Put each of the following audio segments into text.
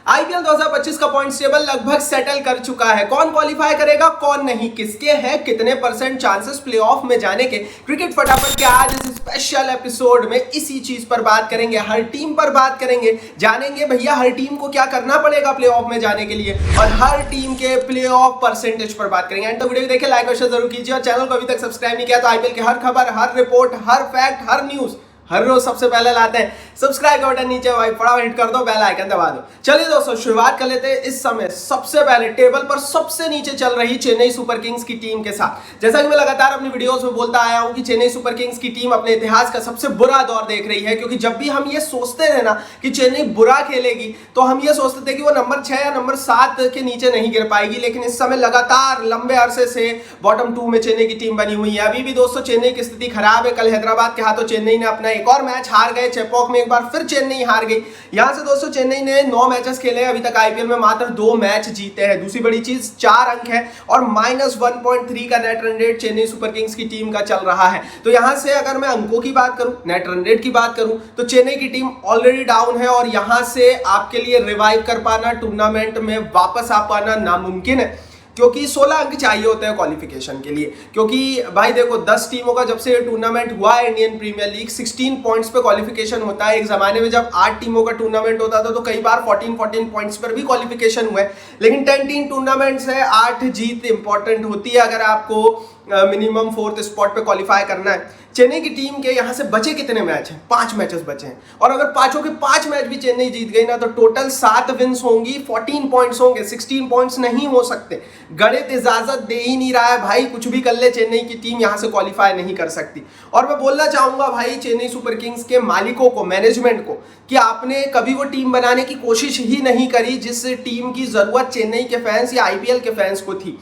IPL 2025 का points table लगभग settle कर चुका है। कौन क्वालिफाई करेगा, कौन नहीं, किसके हैं कितने परसेंट चांसेस प्लेऑफ में जाने के। क्रिकेट फटाफट के आज इस स्पेशल एपिसोड में इसी चीज पर बात करेंगे, हर टीम पर बात करेंगे, जानेंगे भैया हर टीम को क्या करना पड़ेगा प्लेऑफ में जाने के लिए और हर टीम के प्लेऑफ परसेंटेज पर बात करेंगे। एंड तो वीडियो देखे लाइक और शेयर जरूर कीजिए और चैनल को अभी तक सब्सक्राइब नहीं किया तो आईपीएल की हर खबर, हर रिपोर्ट, हर फैक्ट, हर न्यूज हर रोज सबसे पहले लाते हैं। सब्सक्राइब का बटन नीचे भाई फटाफट हिट कर दो, बेल आइकन दबा दो। चलिए दोस्तों शुरुआत कर लेते हैं इस समय सबसे पहले टेबल पर सबसे नीचे चल रही चेन्नई सुपर किंग्स की टीम के साथ। जैसा कि मैं लगातार अपनी वीडियोस में बोलता आया हूं कि चेन्नई सुपर किंग्स की टीम अपने इतिहास का सबसे बुरा दौर देख रही है, क्योंकि जब भी हम ये सोचते थे ना कि चेन्नई बुरा खेलेगी तो हम ये सोचते थे कि वो नंबर 6 या नंबर 7 के नीचे नहीं गिर पाएगी, लेकिन इस समय लगातार लंबे अरसे से बॉटम 2 में चेन्नई की टीम बनी हुई है। अभी भी दोस्तों चेन्नई की स्थिति खराब है। कल हैदराबाद के हाथों चेन्नई ने अपना एक और मैच हार गए, चेपॉक में एक बार फिर चेन्नई हार गई। यहां से दोस्तों चेन्नई ने 9 मैचेस खेले हैं, अभी तक आईपीएल में मात्र 2 मैच जीते हैं। दूसरी बड़ी चीज 4 अंक है और -1.3 का net run rate Chennai super Kings की टीम का चल रहा है। तो यहां से अगर मैं अंकों की बात करूं, नेट रन रेट की बात करूं तो चेन्नई की टीम ऑलरेडी डाउन है और यहां से आपके लिए रिवाइव कर पाना, टूर्नामेंट में वापस आ पाना नामुमकिन है, क्योंकि 16 अंक चाहिए होते हैं क्वालिफिकेशन के लिए। क्योंकि भाई देखो 10 टीमों का जब से ये टूर्नामेंट हुआ है इंडियन प्रीमियर लीग, 16 पॉइंट्स पे क्वालिफिकेशन होता है। एक जमाने में जब 8 टीमों का टूर्नामेंट होता था तो कई बार 14 पॉइंट्स पर भी क्वालिफिकेशन हुआ है, लेकिन 10 टीम टूर्नामेंट्स है, 8 जीत इंपॉर्टेंट होती है अगर आपको मिनिमम 4th स्पॉट पे क्वालिफाई करना है। चेन्नई की टीम के यहां से बचे कितने मैच हैं? 5 मैचेस बचे हैं और अगर पांचों के 5 मैच भी चेन्नई जीत गई ना तो टोटल 7 विन्स होंगी, 14 पॉइंट्स होंगे, 16 पॉइंट्स नहीं हो सकते। गणित इजाजत दे ही नहीं रहा है भाई, कुछ भी कर ले चेन्नई की टीम यहां से क्वालिफाई नहीं कर सकती। और मैं बोलना चाहूंगा भाई चेन्नई सुपर किंग्स के मालिकों को, मैनेजमेंट को, कि आपने कभी वो टीम बनाने की कोशिश ही नहीं करी जिस टीम की जरूरत चेन्नई के फैंस या आईपीएल के फैंस को थी।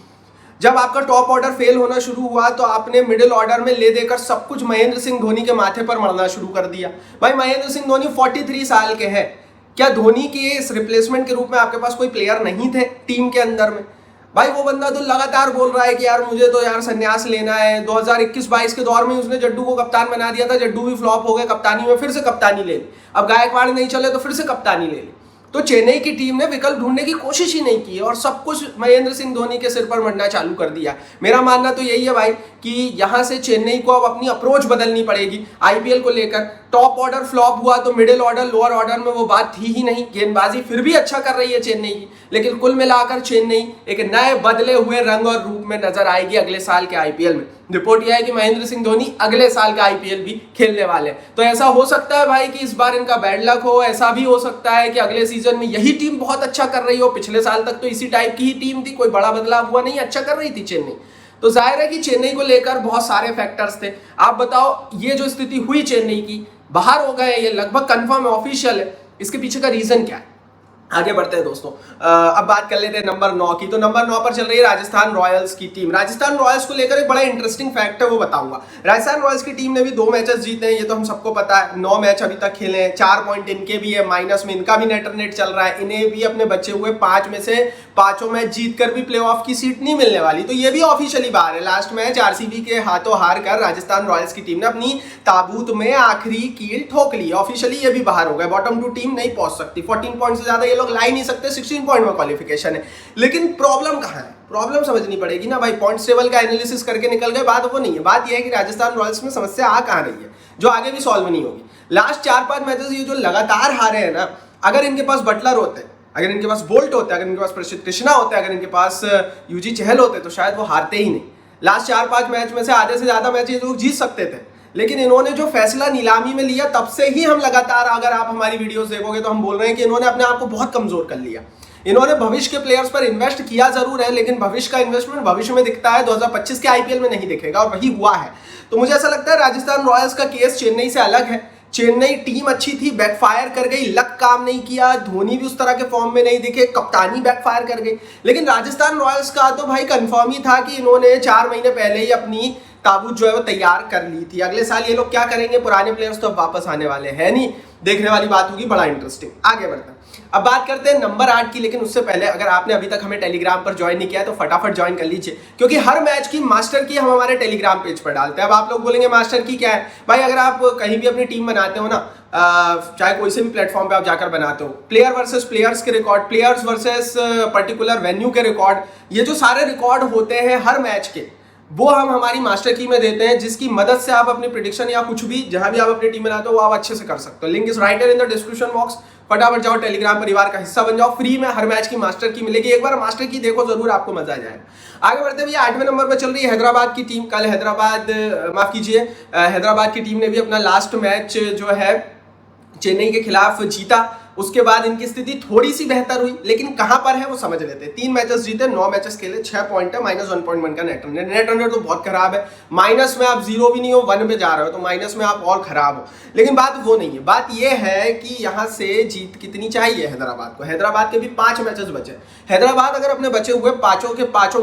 जब आपका टॉप ऑर्डर फेल होना शुरू हुआ तो आपने मिडिल ऑर्डर में ले देकर सब कुछ महेंद्र सिंह धोनी के माथे पर मढ़ना शुरू कर दिया। भाई महेंद्र सिंह धोनी 43 साल के हैं, क्या धोनी के इस रिप्लेसमेंट के रूप में आपके पास कोई प्लेयर नहीं थे टीम के अंदर में? भाई वो बंदा तो लगातार बोल रहा है कि यार मुझे तो यार संन्यास लेना है। 2021-22 के दौर में उसने जड्डू को कप्तान बना दिया था, जड्डू भी फ्लॉप हो गए, कप्तानी में फिर से कप्तानी ले ली, अब गायकवाड़ नहीं चले तो फिर से कप्तानी ले ली। तो चेन्नई की टीम ने विकल्प ढूंढने की कोशिश ही नहीं की और सब कुछ महेंद्र सिंह धोनी के सिर पर मढ़ना चालू कर दिया। मेरा मानना तो यही है भाई कि यहां से चेन्नई को अब अपनी अप्रोच बदलनी पड़ेगी आईपीएल को लेकर। टॉप ऑर्डर फ्लॉप हुआ तो मिडिल ऑर्डर, लोअर ऑर्डर में वो बात थी ही नहीं। गेंदबाजी फिर भी अच्छा कर रही है चेन्नई की, लेकिन कुल मिलाकर चेन्नई एक नए बदले हुए रंग और रूप में नजर आएगी अगले साल के आईपीएल में। रिपोर्ट यह है कि महेंद्र सिंह धोनी अगले साल का आईपीएल भी खेलने वाले हैं। तो ऐसा हो सकता है भाई कि इस बार इनका बैड लक हो, ऐसा भी हो सकता है कि अगले सीजन में यही टीम बहुत अच्छा कर रही हो। पिछले साल तक तो इसी टाइप की ही टीम थी, कोई बड़ा बदलाव हुआ नहीं, अच्छा कर रही थी चेन्नई। तो जाहिर है कि चेन्नई को लेकर बहुत सारे फैक्टर्स थे। आप बताओ ये जो स्थिति हुई चेन्नई की, बाहर हो गए, ये लगभग कंफर्म है, ऑफिशियल है, इसके पीछे का रीजन क्या है? आगे बढ़ते हैं दोस्तों। अब बात कर लेते हैं नंबर 9 की। तो नंबर 9 पर चल रही है राजस्थान रॉयल्स की टीम। राजस्थान रॉयल्स को लेकर एक बड़ा इंटरेस्टिंग फैक्ट है, वो बताऊंगा। राजस्थान रॉयल्स की टीम ने भी 2 मैचेस जीते हैं, ये तो हम सबको पता है। 9 मैच अभी तक खेले हैं, 4 पॉइंट इनके भी है, माइनस में इनका भी नेट रन रेट चल रहा है। इन्हें भी अपने बचे हुए 5 में से 5 मैच जीतकर भी प्लेऑफ की सीट नहीं मिलने वाली। तो ये भी ऑफिशियली बाहर है। लास्ट मैच आरसीबी के हाथों हार कर राजस्थान रॉयल्स की टीम ने अपनी ताबूत में आखिरी कील ठोक ली। ऑफिशियली ये भी बाहर हो गए, बॉटम 2 टीम नहीं पहुंच सकती। 14 पॉइंट से ज्यादा ये लोग ला ही नहीं सकते, 16 पॉइंट में क्वालिफिकेशन है। लेकिन प्रॉब्लम कहां है? प्रॉब्लम समझनी पड़ेगी ना भाई। पॉइंट्स टेबल का एनालिसिस करके निकल गए, बात वो नहीं है। बात यह है कि राजस्थान रॉयल्स में समस्या आ कहां रही है, जो आगे भी सॉल्व नहीं होगी। लास्ट 4-5 मैचेस ये जो लगातार हारे हैं ना, अगर इनके पास बटलर होते, अगर इनके पास बोल्ट होते, अगर इनके पास प्रसिद्ध कृष्णा होते, अगर इनके पास यूजी चहल होते तो शायद वो हारते ही नहीं। लास्ट 4-5 मैच में से आधे से ज्यादा मैच ये लोग जीत सकते थे, लेकिन इन्होंने जो फैसला नीलामी में लिया तब से ही हम लगातार, अगर आप हमारी वीडियोस देखोगे तो हम बोल रहे हैं कि इन्होंने अपने आप को बहुत कमजोर कर लिया। इन्होंने भविष्य के प्लेयर्स पर इन्वेस्ट किया जरूर है, लेकिन भविष्य का इन्वेस्टमेंट भविष्य में दिखता है, 2025 के आईपीएल में नहीं दिखेगा, और वही हुआ है। तो मुझे ऐसा लगता है राजस्थान रॉयल्स का केस चेन्नई से अलग है। चेन्नई टीम अच्छी थी, बैकफायर कर गई, लक काम नहीं किया, धोनी भी उस तरह के फॉर्म में नहीं दिखे, कप्तानी बैकफायर कर गई। लेकिन राजस्थान रॉयल्स का तो भाई कंफर्म ही था कि इन्होंने 4 महीने पहले ही अपनी ताबूत जो है वो तैयार कर ली थी। अगले साल ये लोग क्या करेंगे, पुराने प्लेयर्स तो अब वापस आने वाले हैं नहीं, देखने वाली बात होगी, बड़ा इंटरेस्टिंग। आगे बढ़ते हैं, अब बात करते हैं नंबर 8 की। लेकिन उससे पहले अगर आपने अभी तक हमें टेलीग्राम पर ज्वाइन नहीं किया है तो फटाफट ज्वाइन कर लीजिए, क्योंकि हर मैच की मास्टर की हम हमारे टेलीग्राम पेज पर डालते हैं। अब आप लोग बोलेंगे मास्टर की क्या है भाई, अगर आप कहीं भी अपनी टीम बनाते हो ना, चाहे कोई से भी प्लेटफॉर्म पे आप जाकर बनाते हो, प्लेयर वर्सेस प्लेयर्स के record, players versus particular venue के रिकॉर्ड, ये जो सारे रिकॉर्ड होते हैं हर मैच के, वो हम हमारी मास्टर की में देते हैं, जिसकी मदद से आप अपनी प्रेडिक्शन या कुछ भी जहां भी आप अपनी टीम बनाते हो वो आप अच्छे से कर सकते हो। Link is right in the description box. फटाफट जाओ, टेलीग्राम परिवार का हिस्सा बन जाओ, फ्री में हर मैच की मास्टर की मिलेगी। एक बार मास्टर की देखो जरूर, आपको मजा आ जाएगा। आगे बढ़ते भैया, 8वें नंबर पर चल रही है हैदराबाद की टीम। कल हैदराबाद की टीम ने भी अपना लास्ट मैच जो है चेन्नई के खिलाफ जीता। उसके बाद इनकी स्थिति थोड़ी सी बेहतर हुई, लेकिन कहां पर है वो समझ लेते हैं। 3 मैचेस जीते, 9 मैचेस खेले, 6 पॉइंट है, -1.1 का नेट रन रेट तो बहुत खराब है। माइनस में आप 0 भी नहीं हो, 1 पे जा रहे हो, तो माइनस में आप और खराब हो। लेकिन बात वो नहीं है, बात ये है कि यहां से जीत कितनी चाहिए हैदराबाद को। हैदराबाद के भी 5 मैचेस बचे। हैदराबाद अगर अपने बचे हुए पांचों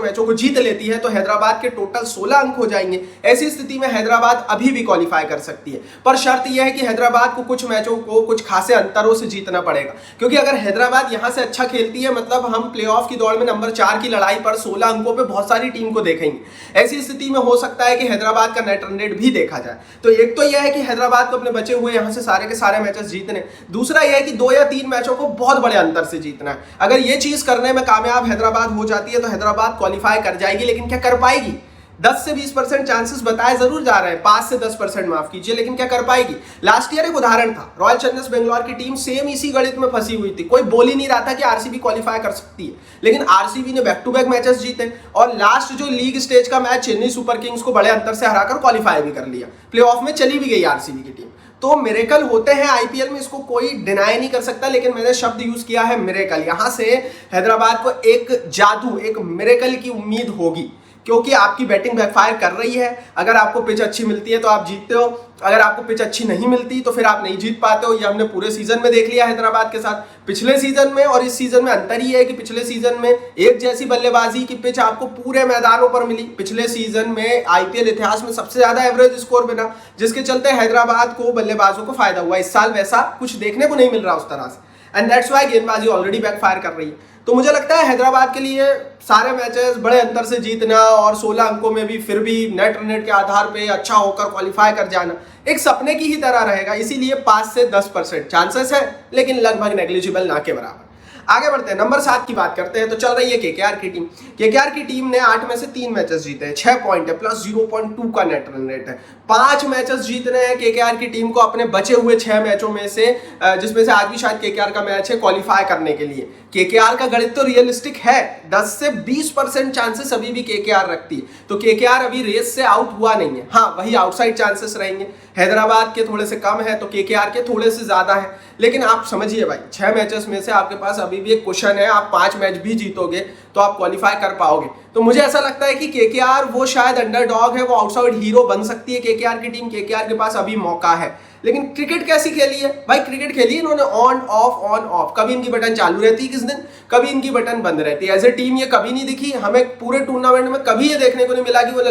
मैचों को जीत लेती है तो हैदराबाद के टोटल 16 अंक हो जाएंगे। ऐसी स्थिति में हैदराबाद अभी भी क्वालिफाई कर सकती है, पर शर्त यह है कि हैदराबाद को कुछ मैचों को कुछ खासे अंतरों से जीतना पड़ेगा, क्योंकि अगर हैदराबाद यहां से अच्छा खेलती है मतलब हम प्लेऑफ की दौड़ में नंबर 4 की लड़ाई पर 16 अंकों पे बहुत सारी टीम को देखेंगे। ऐसी स्थिति में हो सकता है कि हैदराबाद का नेट रन रेट भी देखा जाए। तो एक तो यह है कि हैदराबाद को अपने बचे हुए यहां से सारे के सारे मैचेस जीतने, दूसरा यह है कि 2 या 3 मैचों को बहुत बड़े अंतर से जीतना है। अगर यह चीज करने में कामयाब हैदराबाद हो जाती है तो हैदराबाद क्वालिफाई कर जाएगी, लेकिन क्या कर पाएगी? 10 से 20% चांसेस बताए जरूर जा रहे हैं, 5 से 10% माफ कीजिए, लेकिन क्या कर पाएगी? लास्ट ईयर एक उदाहरण था, रॉयल चैलेंजर्स बेंगलोर की टीम सेम इसी गणित में फंसी हुई थी। कोई बोल ही नहीं रहा था कि आरसीबी क्वालिफाई कर सकती है, लेकिन आरसीबी ने बैक टू बैक मैचेस जीते और लास्ट जो लीग स्टेज का मैच चेन्नई सुपर किंग्स को बड़े अंतर से हराकर क्वालिफाई भी कर लिया, प्लेऑफ में चली भी गई आरसीबी की टीम। तो मिरेकल होते हैं आईपीएल में, इसको कोई डिनाई नहीं कर सकता, लेकिन मैंने शब्द यूज किया है मिरेकल। यहां से हैदराबाद को एक जादू, एक मिरेकल की उम्मीद होगी, क्योंकि आपकी बैटिंग बैकफायर कर रही है। अगर आपको पिच अच्छी मिलती है तो आप जीतते हो, अगर आपको पिच अच्छी नहीं मिलती तो फिर आप नहीं जीत पाते हो। ये हमने पूरे सीजन में देख लिया हैदराबाद के साथ। पिछले सीजन में और इस सीजन में अंतर ही है कि पिछले सीजन में एक जैसी बल्लेबाजी की पिच आपको पूरे मैदानों पर मिली। पिछले सीजन में आईपीएल इतिहास में सबसे ज्यादा एवरेज स्कोर बना, जिसके चलते हैदराबाद को बल्लेबाजों को फायदा हुआ। इस साल वैसा कुछ देखने को नहीं मिल रहा उस तरह से, एंड दैट्स व्हाई गेंदबाजी ऑलरेडी बैकफायर कर रही है। तो मुझे लगता है हैदराबाद के लिए सारे मैचेस बड़े अंतर से जीतना और 16 अंकों में भी फिर भी नेट रन रेट के आधार पे अच्छा होकर क्वालिफाई कर जाना एक सपने की ही तरह रहेगा। इसीलिए 5 से 10% चांसेस है, लेकिन लगभग नेग्लिजिबल ना के बराबर। आगे बढ़ते हैं, नंबर 7 की बात करते हैं। तो चल रही है केकेआर की टीम। केकेआर की टीम ने 8 में से 3 मैचेस जीते हैं, 6 पॉइंट है, प्लस 0.2 का नेट रन रेट है। 5 मैचेस जीतने हैं केकेआर की टीम को अपने बचे हुए 6 मैचों में से, जिसमें से आज भी शायद केकेआर का मैच है क्वालिफाई करने के लिए। केकेआर का गणित तो रियलिस्टिक है, 10 से 20% चांसेस अभी भी केकेआर रखती है। तो केकेआर अभी रेस से आउट हुआ नहीं है। हाँ, वही आउटसाइड चांसेस रहेंगे, हैदराबाद के थोड़े से कम है तो केकेआर के थोड़े से ज्यादा है। लेकिन आप समझिए भाई, 6 मैचेस में से आपके पास अभी भी एक क्वेश्चन है, आप 5 मैच भी जीतोगे तो आप क्वालिफाई कर पाओगे। तो मुझे ऐसा लगता है कि केकेआर वो शायद अंडरडॉग है, वो आउटसाइड हीरो बन सकती है केकेआर की टीम। केकेआर के पास अभी मौका है। लेकिन क्रिकेट कैसी खेली है भाई? क्रिकेट खेली है इन्होंने ऑन ऑफ। कभी इनकी बटन चालू रहती है किस दिन, कभी इनकी बटन बंद रहती है। एज ए टीम ये कभी नहीं दिखी हमें पूरे टूर्नामेंट में, कभी ये देखने को नहीं मिला कि वो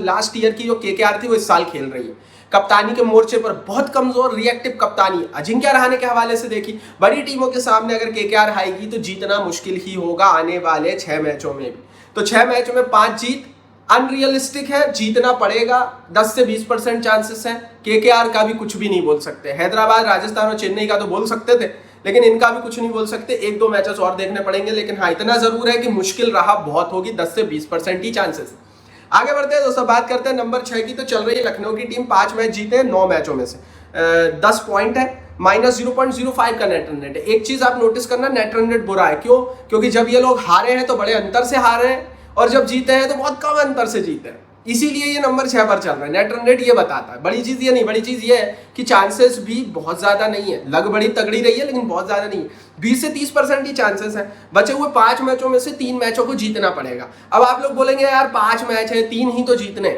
लास्ट ईयर की जो केकेआर थी वो इस साल खेल रही है। कप्तानी के मोर्चे पर बहुत कमजोर रिएक्टिव कप्तानी अजिंक्य रहाणे के हवाले से देखी। बड़ी टीमों के सामने अगर केकेआर आएगी तो जीतना मुश्किल ही होगा आने वाले 6 मैचों में भी। तो 6 मैचों में 5 जीत अनरियलिस्टिक है, जीतना पड़ेगा। 10 से 20% चांसेस है। केकेआर का भी कुछ भी नहीं बोल सकते। हैदराबाद, राजस्थान और चेन्नई का तो बोल सकते थे, लेकिन इनका भी कुछ नहीं बोल सकते। 1-2 मैचेस और देखने पड़ेंगे, लेकिन हाँ इतना जरूर है कि मुश्किल रहा बहुत होगी। 10 से 20% ही चांसेस। आगे बढ़ते हैं दोस्तों, बात करते हैं नंबर 6 की। तो चल रही है लखनऊ की टीम। 5 मैच जीते हैं, 9 मैचों में से 10 पॉइंट है, -0.05 का नेट रन रेट है। एक चीज आप नोटिस करना, नेट रन रेट बुरा है। क्यों? क्योंकि जब ये लोग हारे हैं तो बड़े अंतर से हारे हैं, और जब जीते हैं तो बहुत कम अंतर से जीते हैं। इसीलिए ये नंबर 6 पर चल रहा है। नेट रन रेट ये बताता है। बड़ी चीज ये नहीं, बड़ी चीज ये है कि चांसेस भी बहुत ज्यादा नहीं है। लग बड़ी तगड़ी रही है लेकिन बहुत ज्यादा नहीं है। 20 से 30% ही चांसेस है। बचे हुए 5 मैचों में से 3 मैचों को जीतना पड़ेगा। अब आप लोग बोलेंगे यार 5 मैच है, 3 ही तो जीतने,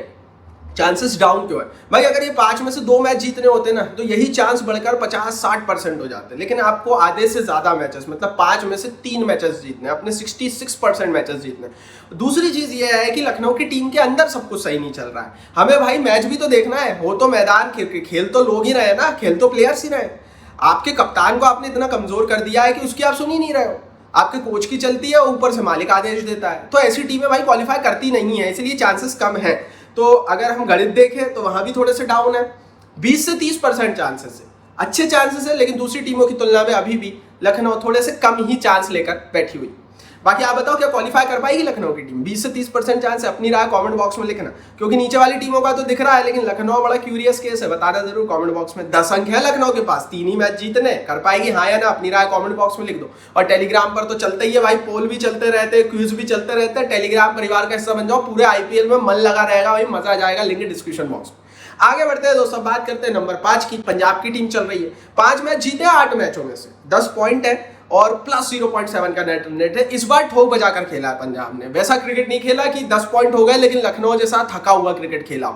चांसेस डाउन क्यों है भाई? अगर ये 5 में से 2 मैच जीतने होते ना तो यही चांस बढ़कर 50-60% हो जाते, लेकिन आपको आधे से ज्यादा मैचेस, मतलब 5 में से 3 मैचेस जीतने, अपने 66% मैचेस जीतने। दूसरी चीज ये है कि लखनऊ की टीम के अंदर सब कुछ सही नहीं चल रहा है। हमें भाई मैच भी तो देखना है, हो तो मैदान खेल तो लोग ही रहे ना, खेल तो प्लेयर्स ही रहे। आपके कप्तान को आपने इतना कमजोर कर दिया है कि उसकी आप सुन ही नहीं रहे हो। आपके कोच की चलती है, ऊपर से मालिक आदेश देता है, तो ऐसी टीमें भाई क्वालिफाई करती नहीं है, इसलिए चांसेस कम है। तो अगर हम गणित देखें तो वहां भी थोड़े से डाउन है, 20 से 30% चांसेस है, अच्छे चांसेस है, लेकिन दूसरी टीमों की तुलना में अभी भी लखनऊ थोड़े से कम ही चांस लेकर बैठी हुई। बाकी आप बताओ क्या क्वालिफाई कर पाएगी लखनऊ की टीम? 20 से 30% चांस है, अपनी राय कमेंट बॉक्स में लिखना, क्योंकि नीचे वाली टीमों का तो दिख रहा है, लेकिन लखनऊ बड़ा क्यूरियस केस है, बताना जरूर कमेंट बॉक्स में। 10 अंक है लखनऊ के पास, 3 ही मैच जीतने, कर पाएगी हाँ या ना? अपनी राय कमेंट बॉक्स में लिख दो। और टेलीग्राम पर तो चलता ही है भाई, पोल भी चलते रहते हैं, क्विज भी चलते रहते हैं। टेलीग्राम परिवार का हिस्सा बन जाओ, पूरे आईपीएल में मन लगा रहेगा भाई, मजा आ जाएगा। लिंक डिस्क्रिप्शन बॉक्स में। आगे बढ़ते हैं दोस्तों, बात करते हैं नंबर 5 की। पंजाब की टीम चल रही है, 5 मैच जीते 8 मैचों में से 10 पॉइंट है और प्लस 0.7 का नेट रन रेट है। इस बार ठोक बजाकर खेला है पंजाब ने, वैसा क्रिकेट नहीं खेला कि 10 पॉइंट हो गए लेकिन लखनऊ जैसा थका हुआ क्रिकेट खेला।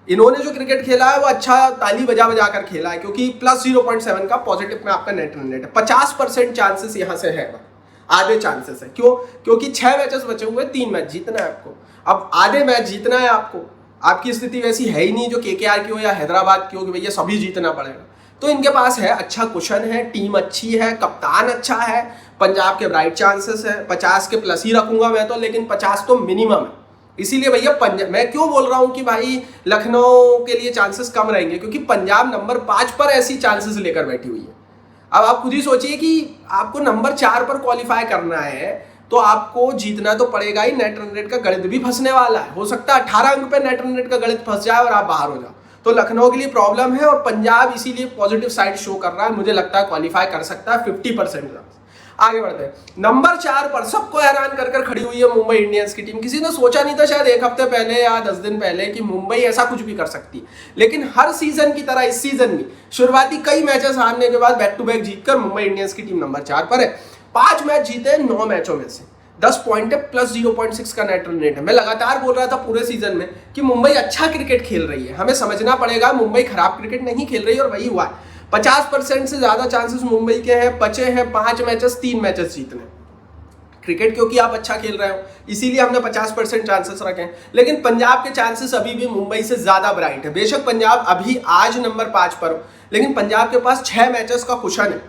इन्होंने जो क्रिकेट खेला है वो अच्छा ताली बजा बजा कर खेला है, क्योंकि प्लस 0.7 का पॉजिटिव में आपका नेट रन रेट है। 50% चांसेस यहां से है, आधे चांसेस है। क्यों? क्योंकि 6 मैचेस बचे हुए, 3 मैच जीतना है आपको। अब आधे मैच जीतना है आपको, आपकी स्थिति वैसी है ही नहीं जो केकेआर की हो या हैदराबाद की हो कि भैया सभी जीतना पड़ेगा। तो इनके पास है, अच्छा कुशन है, टीम अच्छी है, कप्तान अच्छा है। पंजाब के ब्राइट चांसेस है, 50 के प्लस ही रखूंगा मैं तो, लेकिन 50 तो मिनिमम है। इसीलिए भैया पंजाब, मैं क्यों बोल रहा हूं कि भाई लखनऊ के लिए चांसेस कम रहेंगे, क्योंकि पंजाब नंबर 5 पर ऐसी चांसेस लेकर बैठी हुई है। अब आप खुद ही सोचिए कि आपको नंबर 4 पर क्वालिफाई करना है तो आपको जीतना तो पड़ेगा ही। नेट रन रेट का गणित भी फंसने वाला है, हो सकता है 18 अंक पे नेट रन रेट का गणित फंस जाए और आप बाहर हो जाओ, तो लखनऊ के लिए प्रॉब्लम है। और पंजाब इसीलिए पॉजिटिव साइड शो कर रहा है, मुझे लगता है क्वालिफाई कर सकता है 50%। आगे बढ़ते हैं, नंबर 4 पर सबको हैरान कर कर खड़ी हुई है मुंबई इंडियंस की टीम। किसी ने सोचा नहीं था शायद 1 हफ्ते पहले या 10 दिन पहले कि मुंबई ऐसा कुछ भी कर सकती, लेकिन हर सीजन की तरह इस सीजन भी शुरुआती कई मैचेस हारने के बाद बैक टू बैक जीतकर मुंबई इंडियंस की टीम नंबर 4 पर है। 5 मैच जीते 9 मैचों में से, 10 पॉइंट है, प्लस 0.6 का नेट रन रेट है। मैं लगातार बोल रहा था पूरे सीजन में कि मुंबई अच्छा क्रिकेट खेल रही है, हमें समझना पड़ेगा मुंबई खराब क्रिकेट नहीं खेल रही, और वही हुआ है। 50% से ज्यादा चांसेस मुंबई के हैं, बचे हैं 5 मैचेस, 3 मैचेस जीतने। क्रिकेट क्योंकि आप अच्छा खेल रहे हो इसीलिए हमने 50% चांसेस रखे हैं, लेकिन पंजाब के चांसेस अभी भी मुंबई से ज्यादा ब्राइट है। बेशक पंजाब अभी आज नंबर 5 पर हो, लेकिन पंजाब के पास 6 मैचेस का कुशन है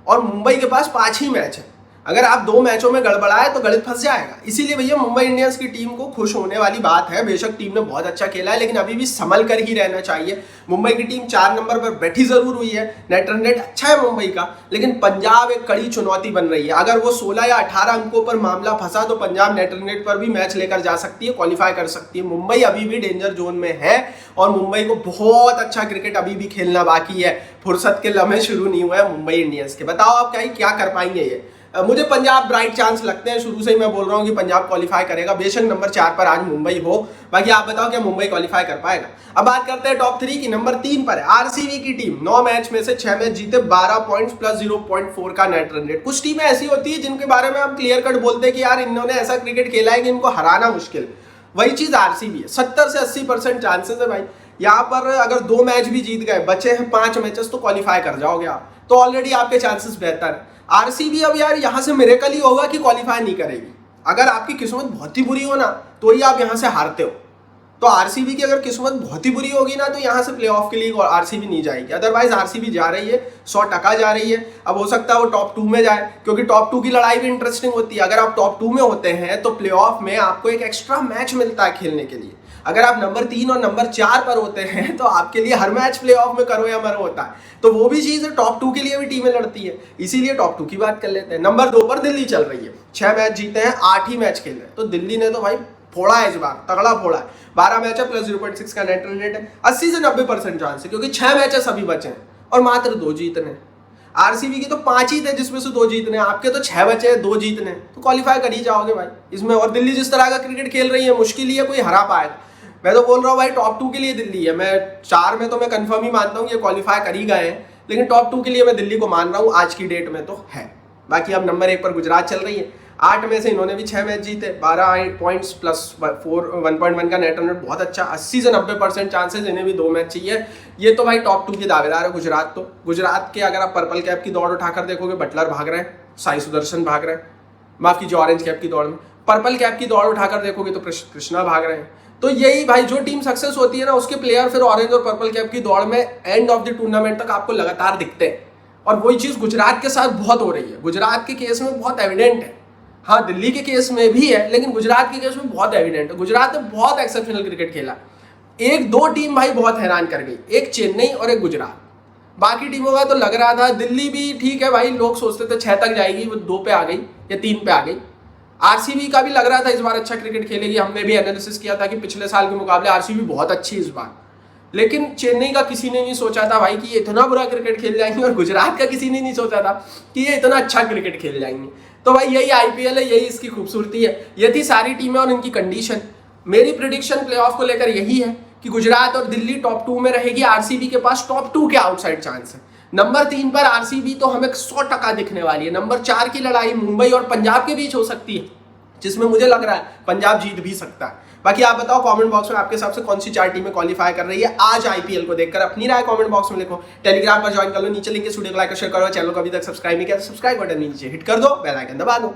और मुंबई के पास 5 ही मैच है। अगर आप 2 मैचों में गड़बड़ाए तो गणित फंस जाएगा। इसीलिए भैया मुंबई इंडियंस की टीम को खुश होने वाली बात है। बेशक टीम ने बहुत अच्छा खेला है, लेकिन अभी भी संभल कर ही रहना चाहिए। मुंबई की टीम 4 नंबर पर बैठी जरूर हुई है, नेट रन रेट अच्छा है मुंबई का, लेकिन पंजाब एक कड़ी चुनौती बन रही है। अगर वो 16 या 18 अंकों पर मामला फंसा तो पंजाब नेट रन रेट पर भी मैच लेकर जा सकती है, क्वालिफाई कर सकती है। मुंबई अभी भी डेंजर जोन में है और मुंबई को बहुत अच्छा क्रिकेट अभी भी खेलना बाकी है। फुर्सत के लम्हे शुरू नहीं हुए मुंबई इंडियंस के। बताओ आप क्या कर पाएंगे ये? मुझे पंजाब ब्राइट चांस लगते हैं, शुरू से ही मैं बोल रहा हूं कि पंजाब क्वालिफाई करेगा, बेशक नंबर 4 पर आज मुंबई हो। बाकी आप बताओ क्या मुंबई क्वालिफाई कर पाएगा? अब बात करते हैं टॉप 3 की। नंबर 3 पर है आरसीबी की टीम। 9 मैच में से 6 मैच जीते, 12 पॉइंट्स, प्लस 0.4 का नेट रन रेट। कुछ टीमें ऐसी होती है जिनके बारे में हम क्लियर कट बोलते हैं कि यार इन्होंने ऐसा क्रिकेट खेला है कि इनको हराना मुश्किल, वही चीज आरसीबी है। 70 से 80% चांसेस है भाई यहाँ पर। अगर 2 मैच भी जीत गए, बचे हैं 5 मैचेस, तो क्वालिफाई कर जाओगे आप, तो ऑलरेडी आपके चांसेस बेहतर है। आरसीबी अब यार यहां से मिरेकल ही होगा कि क्वालिफाई नहीं करेगी। अगर आपकी किस्मत बहुत ही बुरी हो ना तो ही आप यहां से हारते हो। तो आरसीबी की अगर किस्मत बहुत ही बुरी होगी ना तो यहां से प्लेऑफ के लिए आरसीबी नहीं जाएगी। अदरवाइज आरसीबी जा रही है, 100% जा रही है। अब हो सकता है वो टॉप 2 में जाए, क्योंकि टॉप 2 की लड़ाई भी इंटरेस्टिंग होती है। अगर आप टॉप 2 में होते हैं तो प्लेऑफ में आपको एक एक्स्ट्रा मैच मिलता है खेलने के लिए। अगर आप नंबर 3 और नंबर 4 पर होते हैं तो आपके लिए हर मैच प्लेऑफ में करो या मरो होता है। तो वो भी चीज है, टॉप 2 के लिए भी टीमें लड़ती है, इसीलिए टॉप 2 की बात कर लेते हैं। नंबर 2 पर दिल्ली चल रही है, 6 मैच जीते हैं, 8 ही मैच खेले हैं। तो दिल्ली ने तो भाई फोड़ा है, इस बार तगड़ा फोड़ा है। 12 मैच है, प्लस 0.6 का नेट रन रेट है। 80 से 90% चांस है, क्योंकि 6 मैचेस अभी बचे हैं और मात्र 2 जीतने। आरसीबी की तो 5 ही थे जिसमें से 2 जीतने, आपके तो 6 बचे हैं, 2 जीतने, तो क्वालिफाई कर ही जाओगे भाई इसमें। और दिल्ली जिस तरह का क्रिकेट खेल रही है, मुश्किल ही है कोई हरा पाएगा। मैं तो बोल रहा हूँ भाई टॉप 2 के लिए दिल्ली है। मैं 4 में तो मैं कंफर्म ही मानता हूँ कि क्वालिफाई कर ही गए हैं, लेकिन टॉप 2 के लिए मैं दिल्ली को मान रहा हूँ आज की डेट में तो है। बाकी अब नंबर 1 पर गुजरात चल रही है। 8 में से इन्होंने भी 6 मैच जीते, 12 पॉइंट्स प्लस 1.1 का नेट रन रेट, बहुत अच्छा। 80 से 90% चांसेस इन्हें भी 2 मैच चाहिए। ये तो भाई टॉप 2 के दावेदार है गुजरात। तो गुजरात के अगर आप पर्पल कैप की दौड़ उठाकर देखोगे, बटलर भाग रहे हैं, साई सुदर्शन भाग रहे हैं, माफ कीजिए ऑरेंज कैप की दौड़ में। पर्पल कैप की दौड़ उठाकर देखोगे तो कृष्णा भाग रहे हैं। तो यही भाई, जो टीम सक्सेस होती है ना, उसके प्लेयर फिर ऑरेंज और पर्पल कैप की दौड़ में एंड ऑफ द टूर्नामेंट तक आपको लगातार दिखते हैं। और वही चीज गुजरात के साथ बहुत हो रही है। गुजरात के केस में बहुत एविडेंट है, हाँ दिल्ली के केस में भी है, लेकिन गुजरात के केस में बहुत एविडेंट है। गुजरात ने बहुत एक्सेप्शनल क्रिकेट खेला। 1-2 टीम भाई बहुत हैरान कर गई, एक चेन्नई और एक गुजरात। बाकी टीमों का तो लग रहा था, दिल्ली भी ठीक है भाई, लोग सोचते थे 6 तक जाएगी, वो 2 पे आ गई या 3 पे आ गई। आरसीबी का भी लग रहा था इस बार अच्छा क्रिकेट खेलेगी, हमने भी एनालिसिस किया था कि पिछले साल के मुकाबले आरसीबी बहुत अच्छी इस बार। लेकिन चेन्नई का किसी ने नहीं सोचा था भाई कि ये इतना बुरा क्रिकेट खेल जाएंगे, और गुजरात का किसी ने नहीं सोचा था कि ये इतना अच्छा क्रिकेट खेल जाएंगे। तो भाई यही आईपीएल है, यही इसकी खूबसूरती है। ये थी सारी टीमें और इनकी कंडीशन। मेरी प्रेडिक्शन प्लेऑफ को लेकर यही है कि गुजरात और दिल्ली टॉप 2 में रहेगी, आरसीबी के पास टॉप 2 के आउटसाइड चांस है। नंबर 3 पर आरसीबी तो हमें 100% दिखने वाली है। नंबर 4 की लड़ाई मुंबई और पंजाब के बीच हो सकती है, जिसमें मुझे लग रहा है पंजाब जीत भी सकता है। बाकी आप बताओ कमेंट बॉक्स में आपके हिसाब से कौन सी 4 टीमें क्वालिफाई कर रही है आज आईपीएल को देखकर। अपनी राय कमेंट बॉक्स में लिखो। टेलीग्राम पर ज्वाइन कर लो, नीचे लिंक है, वीडियो को लाइक और शेयर करो। चैनल को अभी तक सब्सक्राइब नहीं किया तो सब्सक्राइब बटन नीचे हिट कर दो, बेल आइकन दबा दो।